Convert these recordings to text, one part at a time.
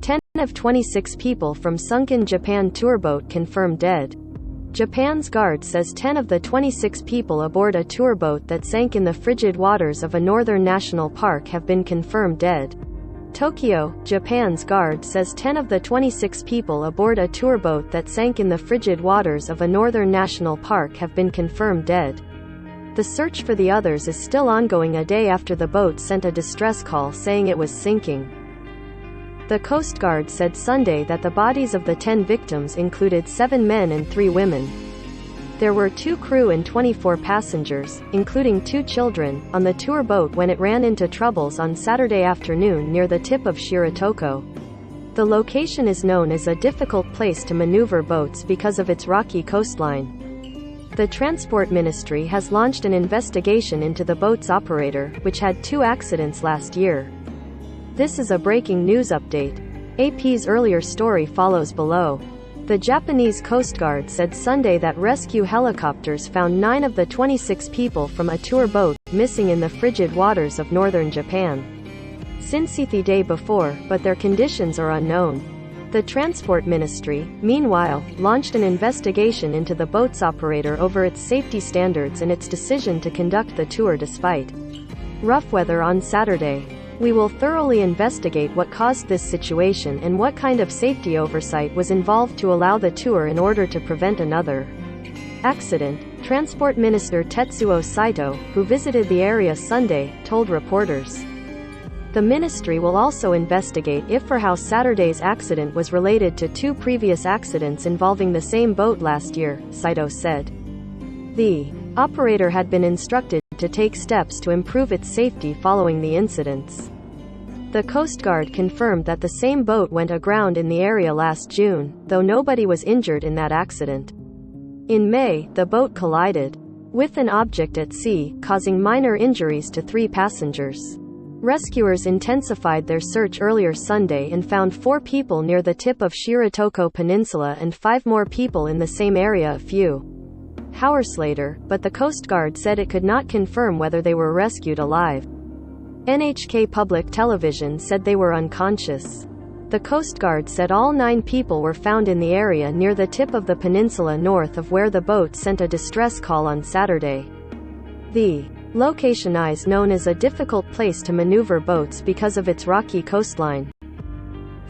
10 of 26 people from sunken Japan tour boat confirmed dead. Japan's guard says 10 of the 26 people aboard a tour boat that sank in the frigid waters of a northern national park have been confirmed dead. Tokyo, Japan's guard says 10 of the 26 people aboard a tour boat that sank in the frigid waters of a northern national park have been confirmed dead. The search for the others is still ongoing a day after the boat sent a distress call saying it was sinking. The Coast Guard said Sunday that the bodies of the 10 victims included 7 men and 3 women. There were 2 crew and 24 passengers, including 2 children, on the tour boat when it ran into troubles on Saturday afternoon near the tip of Shiratoko. The location is known as a difficult place to maneuver boats because of its rocky coastline. The Transport Ministry has launched an investigation into the boat's operator, which had 2 accidents last year. This is a breaking news update. AP's earlier story follows below. The Japanese Coast Guard said Sunday that rescue helicopters found 9 of the 26 people from a tour boat missing in the frigid waters of northern Japan since the day before, but their conditions are unknown. The Transport Ministry, meanwhile, launched an investigation into the boat's operator over its safety standards and its decision to conduct the tour despite rough weather on Saturday. We will thoroughly investigate what caused this situation and what kind of safety oversight was involved to allow the tour in order to prevent another accident, Transport Minister Tetsuo Saito, who visited the area Sunday, told reporters. The ministry will also investigate if or how Saturday's accident was related to 2 previous accidents involving the same boat last year, Saito said. The operator had been instructed to take steps to improve its safety following the incidents. The Coast Guard confirmed that the same boat went aground in the area last June, though nobody was injured in that accident. In May, the boat collided with an object at sea, causing minor injuries to 3 passengers. Rescuers intensified their search earlier Sunday and found 4 people near the tip of Shiratoko Peninsula and 5 more people in the same area a few hours later, but the Coast Guard said it could not confirm whether they were rescued alive. NHK Public Television said they were unconscious. The Coast Guard said all 9 people were found in the area near the tip of the peninsula north of where the boat sent a distress call on Saturday. The location is known as a difficult place to maneuver boats because of its rocky coastline.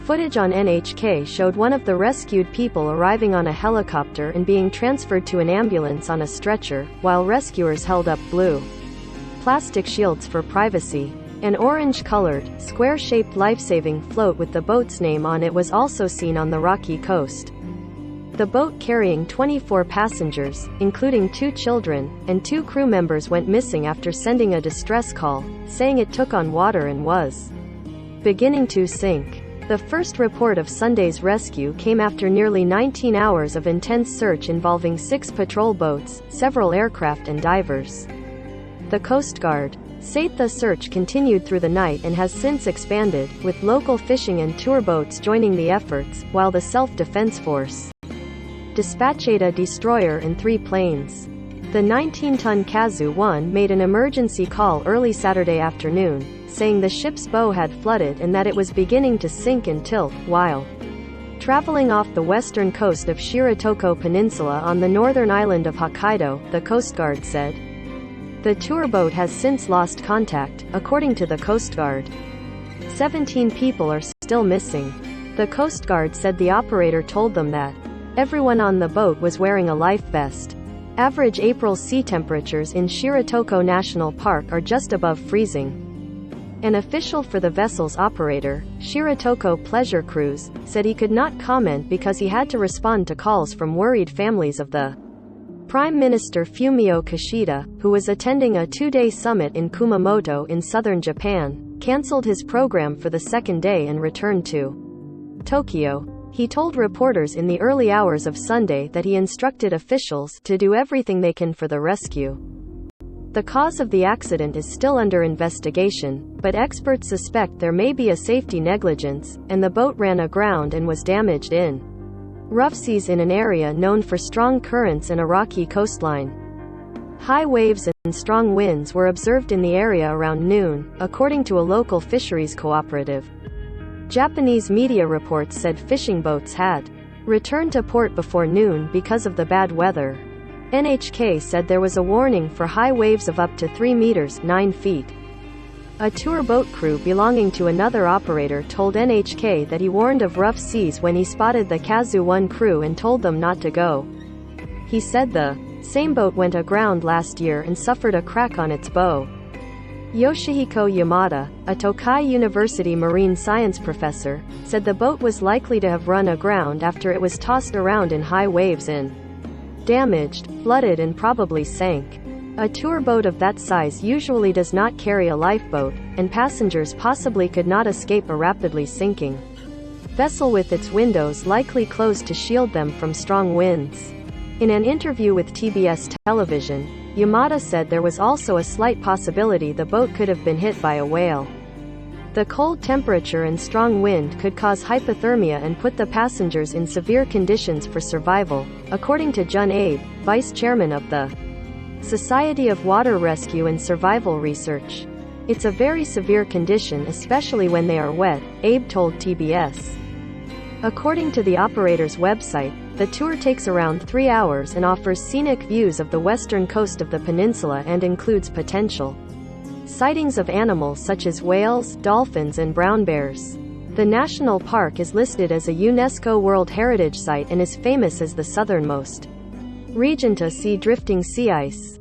Footage on NHK showed one of the rescued people arriving on a helicopter and being transferred to an ambulance on a stretcher, while rescuers held up blue plastic shields for privacy. An orange-colored, square-shaped life-saving float with the boat's name on it was also seen on the rocky coast. The boat carrying 24 passengers, including 2 children, and 2 crew members went missing after sending a distress call, saying it took on water and was beginning to sink. The first report of Sunday's rescue came after nearly 19 hours of intense search involving 6 patrol boats, several aircraft and divers. The Coast Guard said the search continued through the night and has since expanded, with local fishing and tour boats joining the efforts, while the Self-Defense Force dispatched a destroyer and 3 planes. The 19-ton Kazu-1 made an emergency call early Saturday afternoon, saying the ship's bow had flooded and that it was beginning to sink and tilt, while traveling off the western coast of Shiratoko Peninsula on the northern island of Hokkaido, the Coast Guard said. The tour boat has since lost contact, according to the Coast Guard. 17 people are still missing. The Coast Guard said the operator told them that everyone on the boat was wearing a life vest. Average April sea temperatures in Shiratoko National Park are just above freezing. An official for the vessel's operator, Shiratoko Pleasure Cruise, said he could not comment because he had to respond to calls from worried families of the Prime Minister Fumio Kishida, who was attending a 2-day summit in Kumamoto in southern Japan, cancelled his program for the 2nd day and returned to Tokyo. He told reporters in the early hours of Sunday that he instructed officials to do everything they can for the rescue. The cause of the accident is still under investigation, but experts suspect there may be a safety negligence, and the boat ran aground and was damaged in rough seas in an area known for strong currents and a rocky coastline. High waves and strong winds were observed in the area around noon, according to a local fisheries cooperative. Japanese media reports said fishing boats had returned to port before noon because of the bad weather. NHK said there was a warning for high waves of up to 3 meters (9 feet). A tour boat crew belonging to another operator told NHK that he warned of rough seas when he spotted the Kazu 1 crew and told them not to go. He said the same boat went aground last year and suffered a crack on its bow. Yoshihiko Yamada, a Tokai University marine science professor, said the boat was likely to have run aground after it was tossed around in high waves and damaged, flooded and probably sank. A tour boat of that size usually does not carry a lifeboat, and passengers possibly could not escape a rapidly sinking vessel with its windows likely closed to shield them from strong winds. In an interview with TBS television, Yamada said there was also a slight possibility the boat could have been hit by a whale. The cold temperature and strong wind could cause hypothermia and put the passengers in severe conditions for survival, according to Jun Abe, vice chairman of the Society of Water Rescue and Survival Research. It's a very severe condition, especially when they are wet, Abe told TBS. According to the operator's website, the tour takes around 3 hours and offers scenic views of the western coast of the peninsula and includes potential sightings of animals such as whales, dolphins and brown bears. The national park is listed as a UNESCO World Heritage Site and is famous as the southernmost region to see drifting sea ice.